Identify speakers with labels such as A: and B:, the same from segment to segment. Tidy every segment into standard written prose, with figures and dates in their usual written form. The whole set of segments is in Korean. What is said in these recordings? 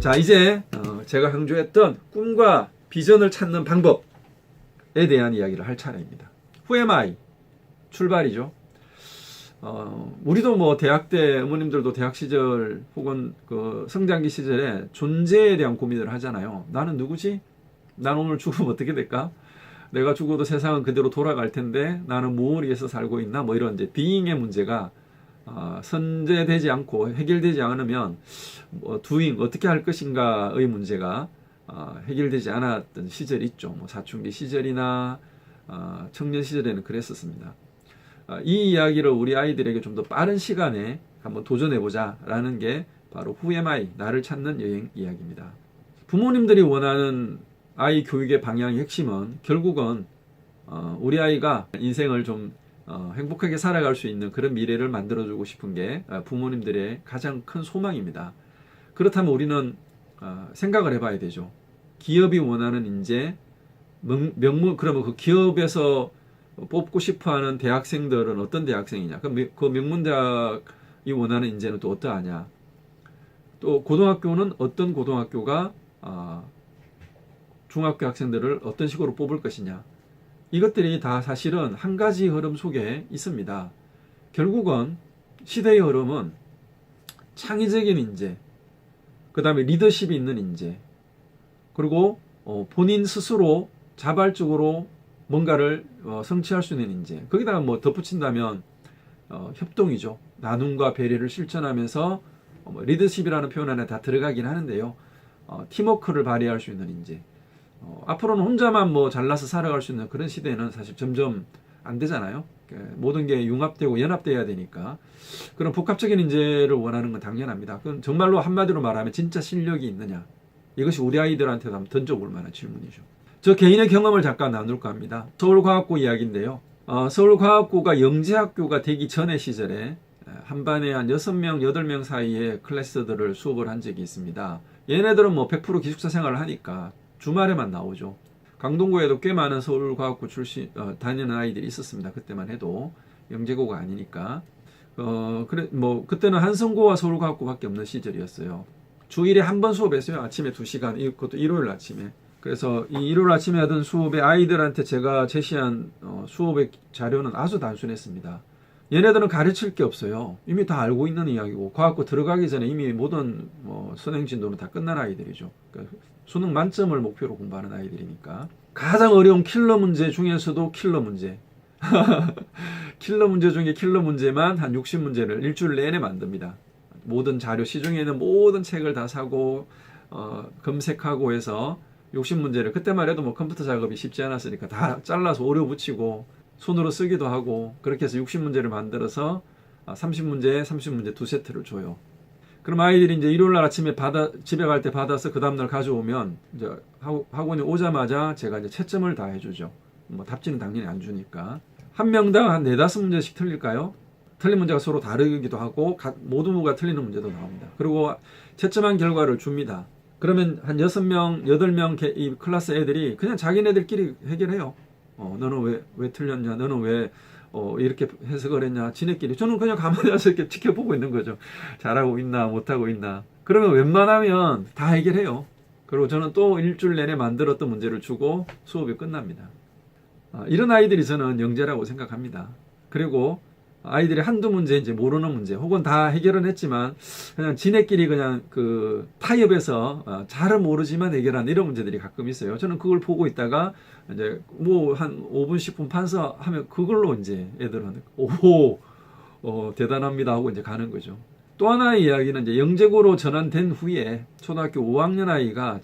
A: 자, 이제 제가 강조했던 꿈과 비전을 찾는 방법에 대한 이야기를 할 차례입니다. Who am I? 출발이죠. 우리도 뭐 대학 때 어머님들도 대학 시절 혹은 그 성장기 시절에 존재에 대한 고민을 하잖아요. 나는 누구지? 난 오늘 죽으면 어떻게 될까? 내가 죽어도 세상은 그대로 돌아갈 텐데 나는 무엇을 위해서 살고 있나? 뭐 이런 이제 비잉의 문제가 선제되지 않고 해결되지 않으면 doing 어떻게 할 것인가의 문제가 해결되지 않았던 시절이 있죠. 뭐 사춘기 시절이나 청년 시절에는 그랬었습니다. 이 이야기를 우리 아이들에게 좀 더 빠른 시간에 한번 도전해보자 라는 게 바로 Who am I? 나를 찾는 여행 이야기입니다. 부모님들이 원하는 아이 교육의 방향의 핵심은 결국은 우리 아이가 인생을 좀 행복하게 살아갈 수 있는 그런 미래를 만들어주고 싶은 게 부모님들의 가장 큰 소망입니다. 그렇다면 우리는 생각을 해봐야 되죠. 기업이 원하는 인재, 그러면 그 기업에서 뽑고 싶어하는 대학생들은 어떤 대학생이냐? 그 명문대학이 원하는 인재는 또 어떠하냐? 또 고등학교는 어떤 고등학교가 중학교 학생들을 어떤 식으로 뽑을 것이냐? 이것들이 다 사실은 한 가지 흐름 속에 있습니다. 결국은 시대의 흐름은 창의적인 인재, 그 다음에 리더십이 있는 인재, 그리고 본인 스스로 자발적으로 뭔가를 성취할 수 있는 인재. 거기다가 뭐 덧붙인다면 협동이죠. 나눔과 배려를 실천하면서 리더십이라는 표현 안에 다 들어가긴 하는데요. 팀워크를 발휘할 수 있는 인재. 앞으로는 혼자만 뭐 잘나서 살아갈 수 있는 그런 시대는 사실 점점 안 되잖아요. 모든 게 융합되고 연합돼야 되니까 그런 복합적인 인재를 원하는 건 당연합니다. 그건 정말로 한마디로 말하면 진짜 실력이 있느냐, 이것이 우리 아이들한테도 한번 던져볼 만한 질문이죠. 저 개인의 경험을 잠깐 나눌까 합니다. 서울과학고 이야기인데요. 서울과학고가 영재학교가 되기 전의 시절에 한 반에 한 6명, 8명 사이의 클래스들을 수업을 한 적이 있습니다. 얘네들은 뭐 100% 기숙사 생활을 하니까 주말에만 나오죠. 강동구에도 꽤 많은 서울과학고 출신 다니는 아이들이 있었습니다. 그때만 해도 영재고가 아니니까. 그래 뭐 그때는 한성고와 서울과학고밖에 없는 시절이었어요. 주일에 한 번 수업했어요. 아침에 2시간. 그것도 일요일 아침에. 그래서 이 일요일 아침에 하던 수업에 아이들한테 제가 제시한 수업의 자료는 아주 단순했습니다. 얘네들은 가르칠 게 없어요. 이미 다 알고 있는 이야기고 과학고 들어가기 전에 이미 모든 선행 진도는 다 끝난 아이들이죠. 그러니까 수능 만점을 목표로 공부하는 아이들이니까. 가장 어려운 킬러 문제 중에서도 킬러 문제. 킬러 문제 중에 킬러 문제만 한 60문제를 일주일 내내 만듭니다. 모든 자료, 시중에 있는 모든 책을 다 사고 검색하고 해서 60문제를, 그때만 해도 뭐 컴퓨터 작업이 쉽지 않았으니까 다 잘라서 오려 붙이고 손으로 쓰기도 하고 그렇게 해서 60문제를 만들어서 30문제, 30문제 두 세트를 줘요. 그럼 아이들이 이제 일요일날 아침에 집에 갈 때 받아서 그 다음날 가져오면 이제 학원에 오자마자 제가 이제 채점을 다 해주죠. 뭐 답지는 당연히 안 주니까. 한 명당 한 4-5문제씩 틀릴까요? 틀린 문제가 서로 다르기도 하고 모두가 틀리는 문제도 나옵니다. 그리고 채점한 결과를 줍니다. 그러면 한 6명, 8명 이 클래스 애들이 그냥 자기네들끼리 해결해요. 너는 왜 틀렸냐? 너는 왜 이렇게 해석을 했냐? 지네끼리. 저는 그냥 가만히 와서 이렇게 지켜보고 있는 거죠. 잘하고 있나, 못하고 있나. 그러면 웬만하면 다 해결해요. 그리고 저는 또 일주일 내내 만들었던 문제를 주고 수업이 끝납니다. 이런 아이들이 저는 영재라고 생각합니다. 그리고 아이들이 한두 문제 이제 모르는 문제 혹은 다 해결은 했지만 그냥 지네끼리 그냥 그 타협해서 잘은 모르지만 해결한 이런 문제들이 가끔 있어요. 저는 그걸 보고 있다가 이제 뭐 한 5분 10분 판서하면 그걸로 이제 애들은 오호 대단합니다 하고 이제 가는 거죠. 또 하나의 이야기는 이제 영재고로 전환된 후에 초등학교 5학년 아이가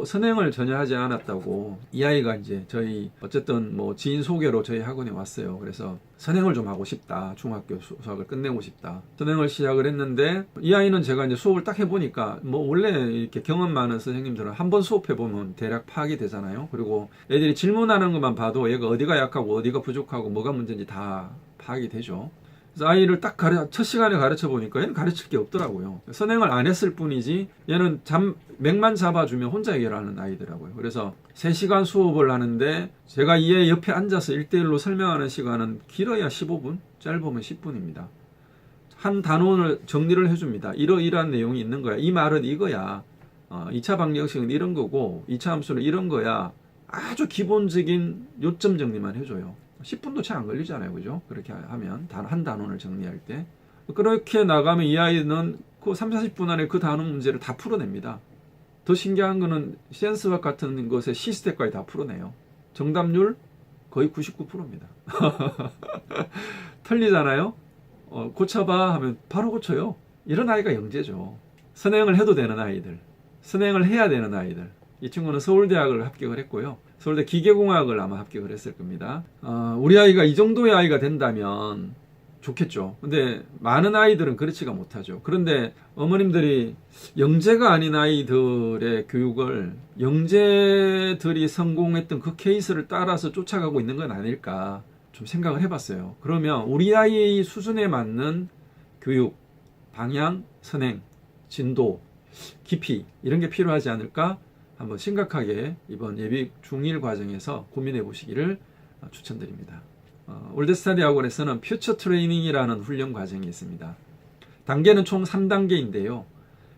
A: 선행을 전혀 하지 않았다고, 이 아이가 이제 저희 어쨌든 뭐 지인 소개로 저희 학원에 왔어요. 그래서 선행을 좀 하고 싶다. 중학교 수학을 끝내고 싶다. 선행을 시작을 했는데 이 아이는 제가 이제 수업을 딱 해보니까 뭐 원래 이렇게 경험 많은 선생님들은 한 번 수업해보면 대략 파악이 되잖아요. 그리고 애들이 질문하는 것만 봐도 얘가 어디가 약하고 어디가 부족하고 뭐가 문제인지 다 파악이 되죠. 그래서 아이를 딱 첫 시간에 가르쳐 보니까 얘는 가르칠 게 없더라고요. 선행을 안 했을 뿐이지 얘는 맥만 잡아주면 혼자 해결하는 아이더라고요. 그래서 3시간 수업을 하는데 제가 얘 옆에 앉아서 1대1로 설명하는 시간은 길어야 15분, 짧으면 10분입니다. 한 단원을 정리를 해줍니다. 이러이러한 내용이 있는 거야. 이 말은 이거야. 2차 방정식은 이런 거고 2차 함수는 이런 거야. 아주 기본적인 요점 정리만 해줘요. 10분도 채 안 걸리잖아요. 그죠? 그렇게 하면 한 단원을 정리할 때. 그렇게 나가면 이 아이는 그 3, 40분 안에 그 단원 문제를 다 풀어냅니다. 더 신기한 거는 센스와 같은 것의 시스템까지 다 풀어내요. 정답률 거의 99%입니다. 틀리잖아요? 고쳐봐 하면 바로 고쳐요. 이런 아이가 영재죠. 선행을 해도 되는 아이들, 선행을 해야 되는 아이들. 이 친구는 서울대학을 합격을 했고요. 서울대 기계공학을 아마 합격을 했을 겁니다. 우리 아이가 이 정도의 아이가 된다면 좋겠죠. 근데 많은 아이들은 그렇지가 못하죠. 그런데 어머님들이 영재가 아닌 아이들의 교육을 영재들이 성공했던 그 케이스를 따라서 쫓아가고 있는 건 아닐까 좀 생각을 해봤어요. 그러면 우리 아이의 수준에 맞는 교육, 방향, 선행, 진도, 깊이 이런 게 필요하지 않을까 한번 심각하게 이번 예비 중1 과정에서 고민해 보시기를 추천드립니다. 올드스타디 학원에서는 퓨처 트레이닝이라는 훈련 과정이 있습니다. 단계는 총 3단계인데요.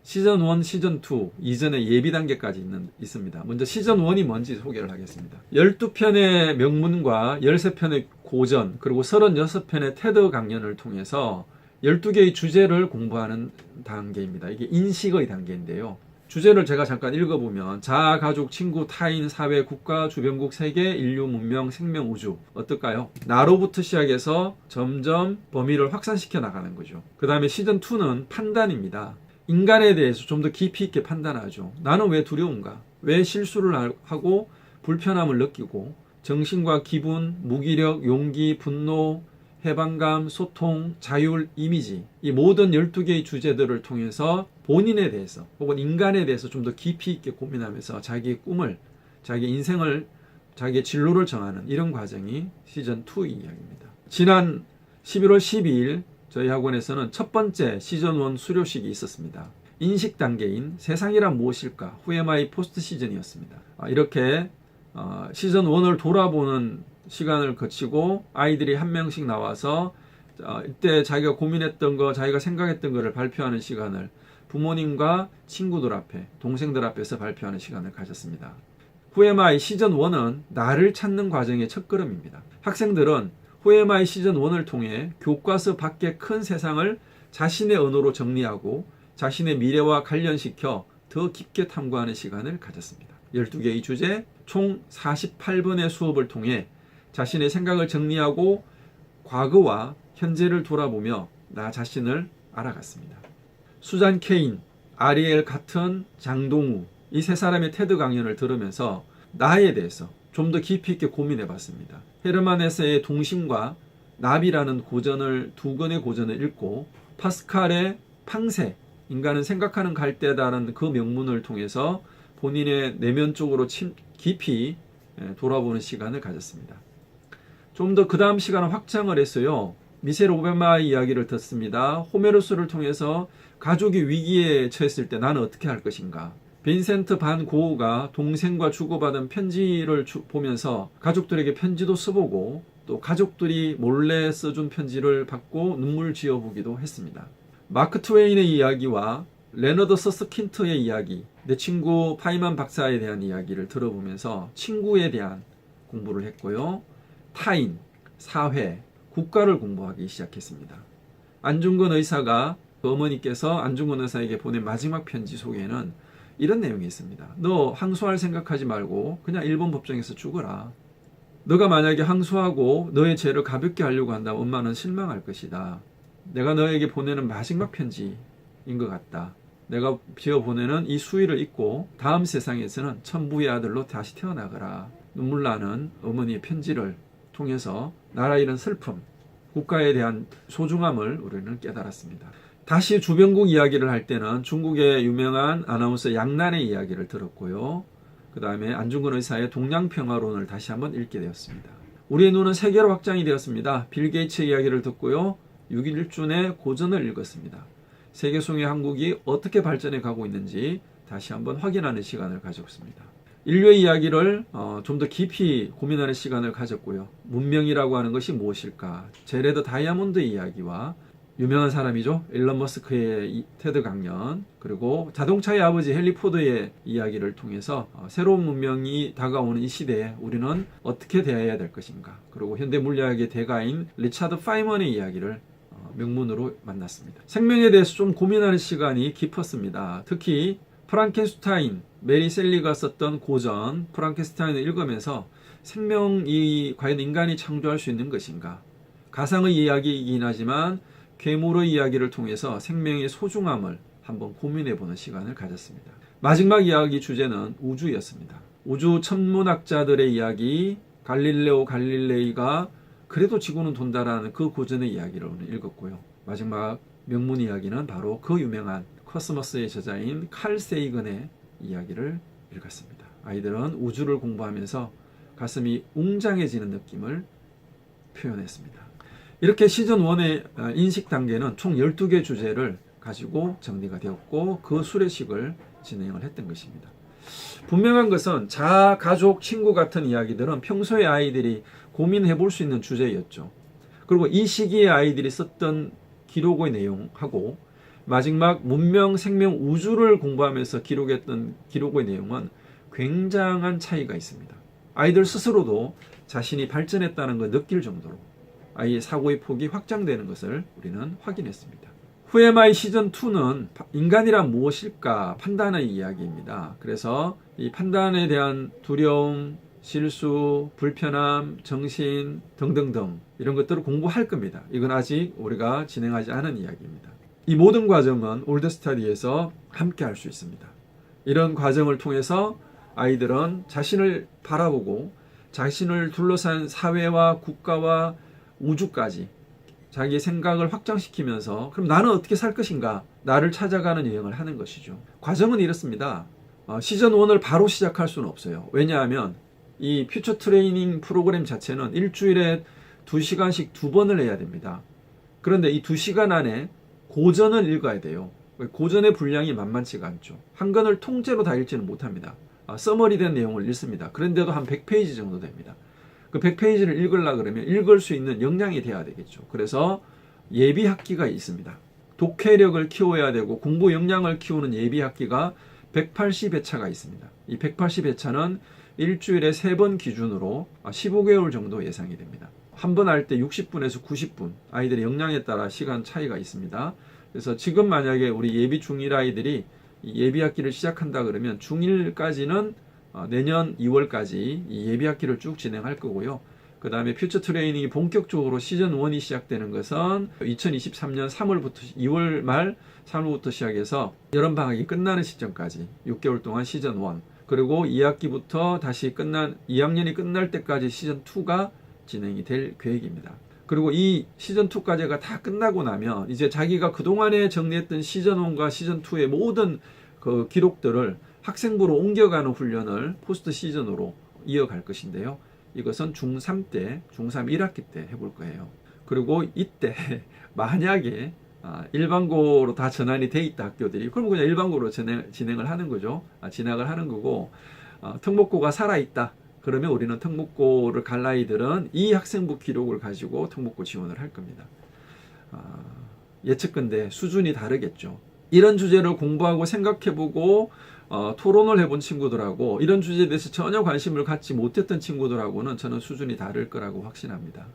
A: 시즌 1, 시즌 2, 이전에 예비 단계까지 있습니다. 먼저 시즌 1이 뭔지 소개를 하겠습니다. 12편의 명문과 13편의 고전, 그리고 36편의 테드 강연을 통해서 12개의 주제를 공부하는 단계입니다. 이게 인식의 단계인데요. 주제를 제가 잠깐 읽어보면 자아, 가족, 친구, 타인, 사회, 국가, 주변국, 세계, 인류, 문명, 생명, 우주 어떨까요? 나로부터 시작해서 점점 범위를 확산시켜 나가는 거죠. 그 다음에 시즌2는 판단입니다. 인간에 대해서 좀 더 깊이 있게 판단하죠. 나는 왜 두려운가? 왜 실수를 하고 불편함을 느끼고 정신과 기분, 무기력, 용기, 분노, 해방감, 소통, 자율, 이미지 이 모든 12개의 주제들을 통해서 본인에 대해서 혹은 인간에 대해서 좀 더 깊이 있게 고민하면서 자기의 꿈을, 자기 인생을, 자기의 진로를 정하는 이런 과정이 시즌2 이야기입니다. 지난 11월 12일 저희 학원에서는 첫 번째 시즌1 수료식이 있었습니다. 인식 단계인 세상이란 무엇일까? Who am I 포스트 시즌이었습니다. 이렇게 시즌1을 돌아보는 시간을 거치고 아이들이 한 명씩 나와서 이때 자기가 고민했던 거, 자기가 생각했던 거를 발표하는 시간을 부모님과 친구들 앞에, 동생들 앞에서 발표하는 시간을 가졌습니다. Who am I 시즌1은 나를 찾는 과정의 첫걸음입니다. 학생들은 Who am I 시즌1을 통해 교과서 밖의 큰 세상을 자신의 언어로 정리하고 자신의 미래와 관련시켜 더 깊게 탐구하는 시간을 가졌습니다. 12개의 주제, 총 48번의 수업을 통해 자신의 생각을 정리하고 과거와 현재를 돌아보며 나 자신을 알아갔습니다. 수잔 케인, 아리엘 같은, 장동우 이 세 사람의 테드 강연을 들으면서 나에 대해서 좀 더 깊이 있게 고민해 봤습니다. 헤르만 헤세의 동심과 나비라는 고전을 두 권의 고전을 읽고 파스칼의 팡세, 인간은 생각하는 갈대다라는 그 명문을 통해서 본인의 내면 쪽으로 깊이 돌아보는 시간을 가졌습니다. 좀 더 그 다음 시간은 확장을 했어요. 미셸 오바마의 이야기를 듣습니다. 호메로스를 통해서 가족이 위기에 처했을 때 나는 어떻게 할 것인가. 빈센트 반 고흐가 동생과 주고받은 편지를 보면서 가족들에게 편지도 써보고 또 가족들이 몰래 써준 편지를 받고 눈물 지어보기도 했습니다. 마크 트웨인의 이야기와 레너드 서스킨트의 이야기, 내 친구 파이만 박사에 대한 이야기를 들어보면서 친구에 대한 공부를 했고요. 타인, 사회, 국가를 공부하기 시작했습니다. 안중근 의사가 어머니께서 안중근 의사에게 보낸 마지막 편지 속에는 이런 내용이 있습니다. 너 항소할 생각하지 말고 그냥 일본 법정에서 죽어라. 너가 만약에 항소하고 너의 죄를 가볍게 하려고 한다면 엄마는 실망할 것이다. 내가 너에게 보내는 마지막 편지인 것 같다. 내가 지어보내는 이 수위를 잊고 다음 세상에서는 천부의 아들로 다시 태어나거라. 눈물 나는 어머니의 편지를 통해서 나라 잃은 슬픔, 국가에 대한 소중함을 우리는 깨달았습니다. 다시 주변국 이야기를 할 때는 중국의 유명한 아나운서 양난의 이야기를 들었고요. 그 다음에 안중근 의사의 동양평화론을 다시 한번 읽게 되었습니다. 우리의 눈은 세계로 확장이 되었습니다. 빌 게이츠의 이야기를 듣고요. 6.1준의 고전을 읽었습니다. 세계송의 한국이 어떻게 발전해 가고 있는지 다시 한번 확인하는 시간을 가졌습니다. 인류의 이야기를 좀 더 깊이 고민하는 시간을 가졌고요. 문명이라고 하는 것이 무엇일까? 제레드 다이아몬드의 이야기와 유명한 사람이죠. 일론 머스크의 테드 강연, 그리고 자동차의 아버지 헨리 포드의 이야기를 통해서 새로운 문명이 다가오는 이 시대에 우리는 어떻게 대해야 될 것인가, 그리고 현대 물리학의 대가인 리차드 파이먼의 이야기를 명문으로 만났습니다. 생명에 대해서 좀 고민하는 시간이 깊었습니다. 특히 프랑켄슈타인, 메리 셀리가 썼던 고전 프랑켄슈타인을 읽으면서 생명이 과연 인간이 창조할 수 있는 것인가, 가상의 이야기이긴 하지만 괴물의 이야기를 통해서 생명의 소중함을 한번 고민해보는 시간을 가졌습니다. 마지막 이야기 주제는 우주였습니다. 우주 천문학자들의 이야기, 갈릴레오 갈릴레이가 그래도 지구는 돈다라는 그 고전의 이야기를 오늘 읽었고요. 마지막 명문 이야기는 바로 그 유명한 코스모스의 저자인 칼 세이건의 이야기를 읽었습니다. 아이들은 우주를 공부하면서 가슴이 웅장해지는 느낌을 표현했습니다. 이렇게 시즌 1의 인식 단계는 총 12개 주제를 가지고 정리가 되었고 그 수레식을 진행을 했던 것입니다. 분명한 것은 자아, 가족, 친구 같은 이야기들은 평소에 아이들이 고민해 볼 수 있는 주제였죠. 그리고 이 시기에 아이들이 썼던 기록의 내용하고 마지막 문명, 생명, 우주를 공부하면서 기록했던 기록의 내용은 굉장한 차이가 있습니다. 아이들 스스로도 자신이 발전했다는 걸 느낄 정도로 아이의 사고의 폭이 확장되는 것을 우리는 확인했습니다. 후에마이 시즌2는 인간이란 무엇일까 판단의 이야기입니다. 그래서 이 판단에 대한 두려움, 실수, 불편함, 정신 등등등 이런 것들을 공부할 겁니다. 이건 아직 우리가 진행하지 않은 이야기입니다. 이 모든 과정은 올드스터디에서 함께 할 수 있습니다. 이런 과정을 통해서 아이들은 자신을 바라보고 자신을 둘러싼 사회와 국가와 우주까지 자기의 생각을 확장시키면서 그럼 나는 어떻게 살 것인가, 나를 찾아가는 여행을 하는 것이죠. 과정은 이렇습니다. 시즌 1을 바로 시작할 수는 없어요. 왜냐하면 이 퓨처 트레이닝 프로그램 자체는 일주일에 2시간씩 2번을 해야 됩니다. 그런데 이 2시간 안에 고전을 읽어야 돼요. 고전의 분량이 만만치가 않죠. 한 권을 통째로 다 읽지는 못합니다. 서머리된 내용을 읽습니다. 그런데도 한 100페이지 정도 됩니다. 그 100페이지를 읽으려고 그러면 읽을 수 있는 역량이 돼야 되겠죠. 그래서 예비 학기가 있습니다. 독해력을 키워야 되고 공부 역량을 키우는 예비 학기가 180회차가 있습니다. 이 180회차는 일주일에 3번 기준으로 15개월 정도 예상이 됩니다. 한 번 할 때 60분에서 90분, 아이들의 역량에 따라 시간 차이가 있습니다. 그래서 지금 만약에 우리 예비 중1 아이들이 예비 학기를 시작한다 그러면 중1까지는 내년 2월까지 이 예비 학기를 쭉 진행할 거고요. 그 다음에 퓨처 트레이닝이 본격적으로 시즌 1이 시작되는 것은 2023년 3월부터 2월 말 3월부터 시작해서 여름방학이 끝나는 시점까지 6개월 동안 시즌 1, 그리고 2학기부터 다시 2학년이 끝날 때까지 시즌 2가 진행이 될 계획입니다. 그리고 이 시즌 2까지가 다 끝나고 나면 이제 자기가 그동안에 정리했던 시즌 1과 시즌 2의 모든 그 기록들을 학생부로 옮겨가는 훈련을 포스트 시즌으로 이어갈 것인데요. 이것은 중3 때, 중3 1학기 때 해볼 거예요. 그리고 이때 만약에 일반고로 다 전환이 돼 있다 학교들이, 그럼 그냥 일반고로 진행을 하는 거죠. 진학을 하는 거고, 특목고가 살아있다. 그러면 우리는 특목고를 갈 아이들은 이 학생부 기록을 가지고 특목고 지원을 할 겁니다. 예측컨대 수준이 다르겠죠. 이런 주제를 공부하고 생각해보고 토론을 해본 친구들하고 이런 주제에 대해서 전혀 관심을 갖지 못했던 친구들하고는 저는 수준이 다를 거라고 확신합니다.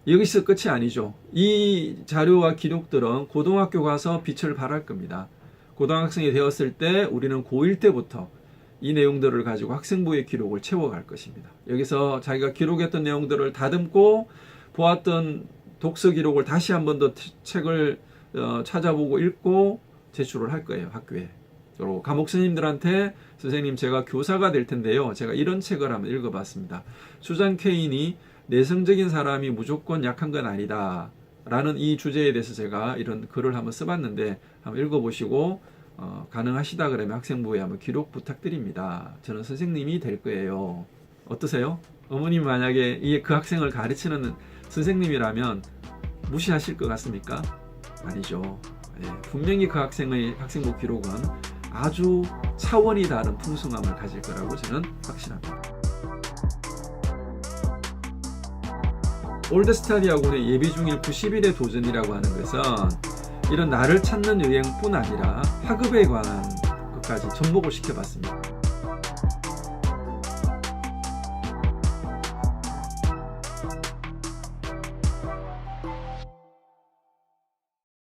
A: 여기서 끝이 아니죠. 이 자료와 기록들은 고등학교 가서 빛을 발할 겁니다. 고등학생이 되었을 때 우리는 고1 때부터 이 내용들을 가지고 학생부의 기록을 채워갈 것입니다. 여기서 자기가 기록했던 내용들을 다듬고 보았던 독서 기록을 다시 한 번 더 책을 찾아보고 읽고 제출을 할 거예요. 학교에. 그리고 과목 스님들한테 선생님 제가 교사가 될 텐데요. 제가 이런 책을 한번 읽어봤습니다. 수잔 케인이 내성적인 사람이 무조건 약한 건 아니다 라는 이 주제에 대해서 제가 이런 글을 한번 써봤는데 한번 읽어보시고 가능하시다 그러면 학생부에 한번 기록 부탁드립니다. 저는 선생님이 될 거예요. 어떠세요? 어머님 만약에 그 학생을 가르치는 선생님이라면 무시하실 것 같습니까? 아니죠. 네, 분명히 그 학생의 학생부 기록은 아주 차원이 다른 풍성함을 가질 거라고 저는 확신합니다. 올드스터디 학원의 예비 중일 90일의 도전이라고 하는 것은 이런 나를 찾는 여행뿐 아니라 학업에 관한 것까지 접목을 시켜봤습니다.